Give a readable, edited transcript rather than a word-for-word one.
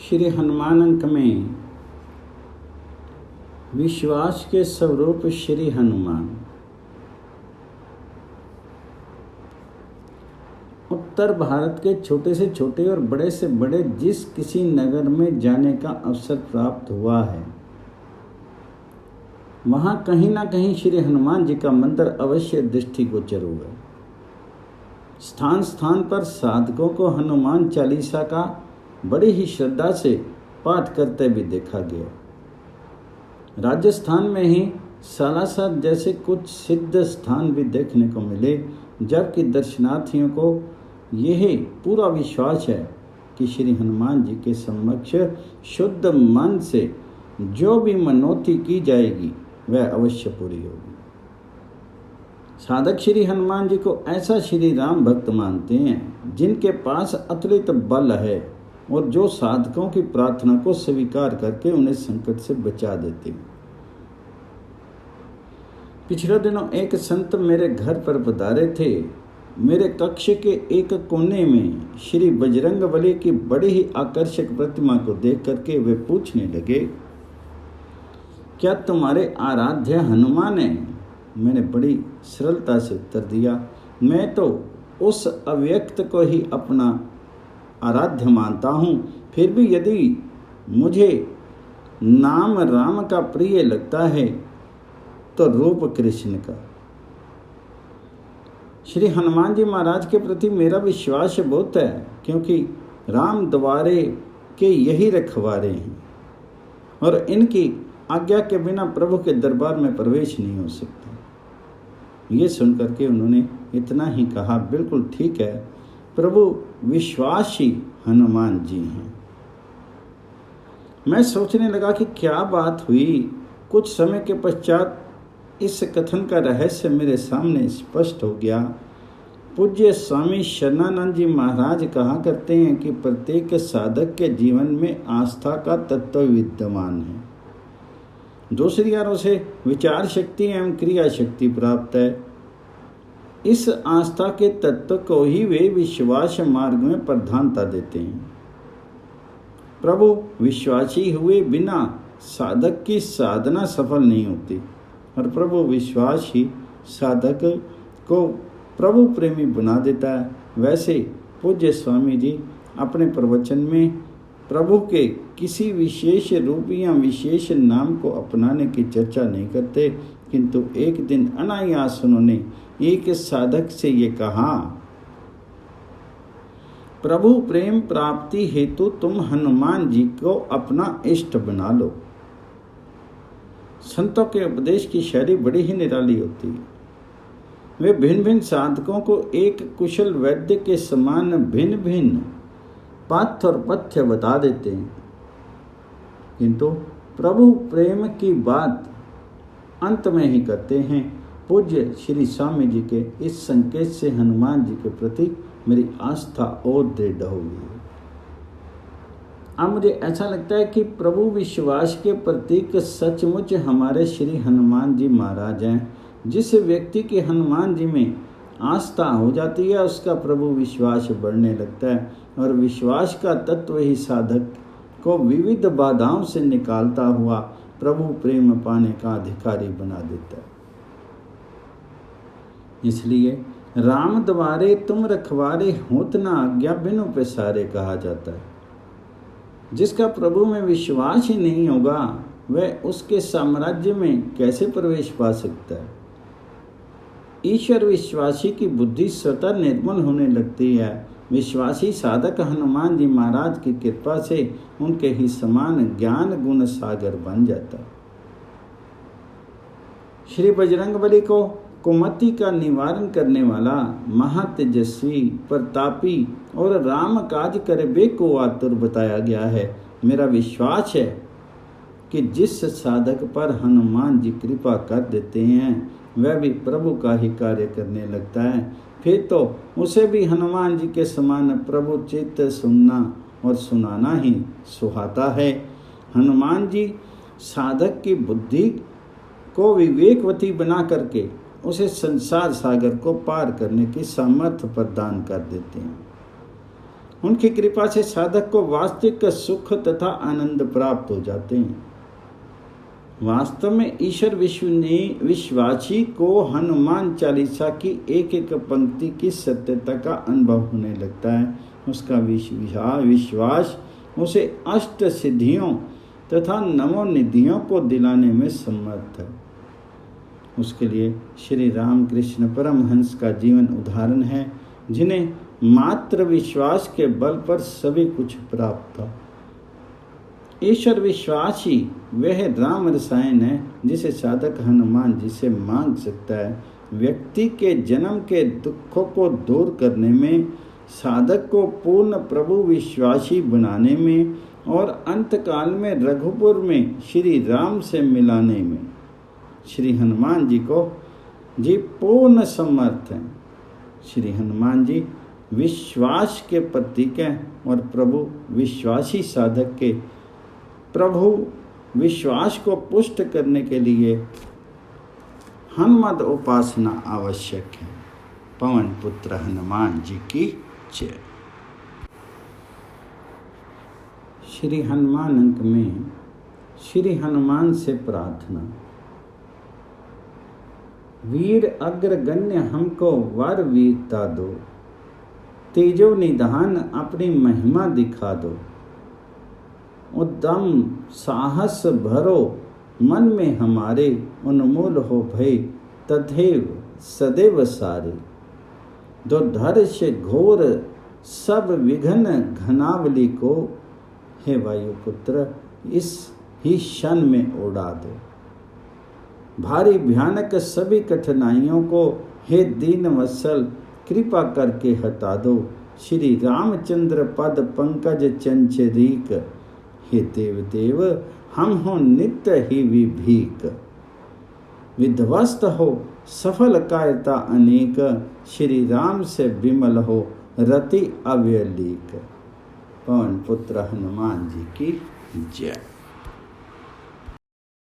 श्री हनुमान अंक में विश्वास के स्वरूप श्री हनुमान। उत्तर भारत के छोटे से छोटे और बड़े से बड़े जिस किसी नगर में जाने का अवसर प्राप्त हुआ है, वहाँ कहीं ना कहीं श्री हनुमान जी का मंदिर अवश्य दृष्टिगोचर हुआ। स्थान स्थान पर साधकों को हनुमान चालीसा का बड़ी ही श्रद्धा से पाठ करते भी देखा गया। राजस्थान में ही सालासर जैसे कुछ सिद्ध स्थान भी देखने को मिले, जबकि दर्शनार्थियों को यह पूरा विश्वास है कि श्री हनुमान जी के समक्ष शुद्ध मन से जो भी मनोती की जाएगी वह अवश्य पूरी होगी। साधक श्री हनुमान जी को ऐसा श्री राम भक्त मानते हैं जिनके पास अतुलित बल है और जो साधकों की प्रार्थना को स्वीकार करके उन्हें संकट से बचा देते हैं। पिछले दिनों एक संत मेरे घर पर पधारे थे। मेरे कक्ष के एक कोने में श्री बजरंगबली की बड़ी ही आकर्षक प्रतिमा को देख करके वे पूछने लगे, क्या तुम्हारे आराध्य हनुमान हैं? मैंने बड़ी सरलता से उत्तर दिया, मैं तो उस अव्यक्त को ही अपना आराध्य मानता हूँ। फिर भी यदि मुझे नाम राम का प्रिय लगता है तो रूप कृष्ण का। श्री हनुमान जी महाराज के प्रति मेरा विश्वास बहुत है, क्योंकि राम द्वारे के यही रखवारे हैं और इनकी आज्ञा के बिना प्रभु के दरबार में प्रवेश नहीं हो सकता। ये सुनकर के उन्होंने इतना ही कहा, बिल्कुल ठीक है, प्रभु विश्वासी हनुमान जी हैं। मैं सोचने लगा कि क्या बात हुई। कुछ समय के पश्चात इस कथन का रहस्य मेरे सामने स्पष्ट हो गया। पूज्य स्वामी शरणानंद जी महाराज कहा करते हैं कि प्रत्येक साधक के जीवन में आस्था का तत्व विद्यमान है। दूसरी ओर से विचार शक्ति एवं क्रिया शक्ति प्राप्त है। इस आस्था के तत्व को ही वे विश्वास मार्ग में प्रधानता देते हैं। प्रभु विश्वासी हुए बिना साधक की साधना सफल नहीं होती और प्रभु विश्वास ही साधक को प्रभु प्रेमी बना देता है। वैसे पूज्य स्वामी जी अपने प्रवचन में प्रभु के किसी विशेष रूप या विशेष नाम को अपनाने की चर्चा नहीं करते, किंतु एक दिन अनायास उन्होंने एक साधक से ये कहा, प्रभु प्रेम प्राप्ति हेतु तुम हनुमान जी को अपना इष्ट बना लो। संतों के उपदेश की शैली बड़ी ही निराली होती है। वे भिन्न भिन्न साधकों को एक कुशल वैद्य के समान भिन्न भिन्न पाथ्य और पथ्य बता देते हैं, किंतु प्रभु प्रेम की बात अंत में ही करते हैं। पूज्य श्री स्वामी जी के इस संकेत से हनुमान जी के प्रति मेरी आस्था और दृढ़ होगी। अब मुझे ऐसा लगता है कि प्रभु विश्वास के प्रतीक सचमुच हमारे श्री हनुमान जी महाराज हैं। जिस व्यक्ति के हनुमान जी में आस्था हो जाती है उसका प्रभु विश्वास बढ़ने लगता है और विश्वास का तत्व ही साधक को विविध बाधाओं से निकालता हुआ प्रभु प्रेम पाने का अधिकारी बना देता है। इसलिए राम द्वारे तुम रखवारे होत न आज्ञा बिनु पैसारे कहा जाता है। जिसका प्रभु में विश्वास ही नहीं होगा वह उसके साम्राज्य में कैसे प्रवेश पा सकता है। ईश्वर विश्वासी की बुद्धि स्वतः निर्मल होने लगती है। विश्वासी साधक हनुमान जी महाराज की कृपा से उनके ही समान ज्ञान गुण सागर बन जाता है। श्री बजरंगबली को कुमति का निवारण करने वाला महातेजस्वी प्रतापी और राम काज करबे को आतुर बताया गया है। मेरा विश्वास है कि जिस साधक पर हनुमान जी कृपा कर देते हैं वह भी प्रभु का ही कार्य करने लगता है। फिर तो उसे भी हनुमान जी के समान प्रभु चित्त सुनना और सुनाना ही सुहाता है। हनुमान जी साधक की बुद्धि को विवेकवती बना करके उसे संसार सागर को पार करने की सामर्थ्य प्रदान कर देते हैं। उनकी कृपा से साधक को वास्तविक सुख तथा आनंद प्राप्त हो जाते हैं। वास्तव में ईश्वर विश्वासी को हनुमान चालीसा की एक एक पंक्ति की सत्यता का अनुभव होने लगता है। उसका विश्वास उसे अष्ट सिद्धियों तथा नवोनिधियों को दिलाने में समर्थ है। उसके लिए श्री रामकृष्ण परमहंस का जीवन उदाहरण है, जिन्हें मात्र विश्वास के बल पर सभी कुछ प्राप्त था। ईश्वर विश्वासी वह राम रसायन है जिसे साधक हनुमान जी से मांग सकता है। व्यक्ति के जन्म के दुखों को दूर करने में, साधक को पूर्ण प्रभु विश्वासी बनाने में और अंतकाल में रघुपुर में श्री राम से मिलाने में श्री हनुमान जी पूर्ण समर्थ हैं। श्री हनुमान जी विश्वास के प्रतीक हैं और प्रभु विश्वासी साधक के प्रभु विश्वास को पुष्ट करने के लिए हनुमत उपासना आवश्यक है। पवन पुत्र हनुमान जी की जय। श्री हनुमान अंक में श्री हनुमान से प्रार्थना। वीर अग्रगण्य हमको वर वीरता दो, तेजो निधान अपनी महिमा दिखा दो। उद्दम साहस भरो मन में हमारे, उन्मूल हो भय तथैव सदैव सारे। दुर्धर्ष घोर सब विघ्न घनावली को, हे वायुपुत्र इस ही क्षण में उड़ा दो। भारी भयानक सभी कठिनाइयों को, हे दीन वत्सल कृपा करके हटा दो। श्री रामचंद्र पद पंकज चंचरीक, हे देव देव हम हो नित्य ही विभीक। विध्वस्त हो सफल कायरता अनेक, श्री राम से विमल हो रति अव्यलीक। पवन पुत्र हनुमान जी की जय।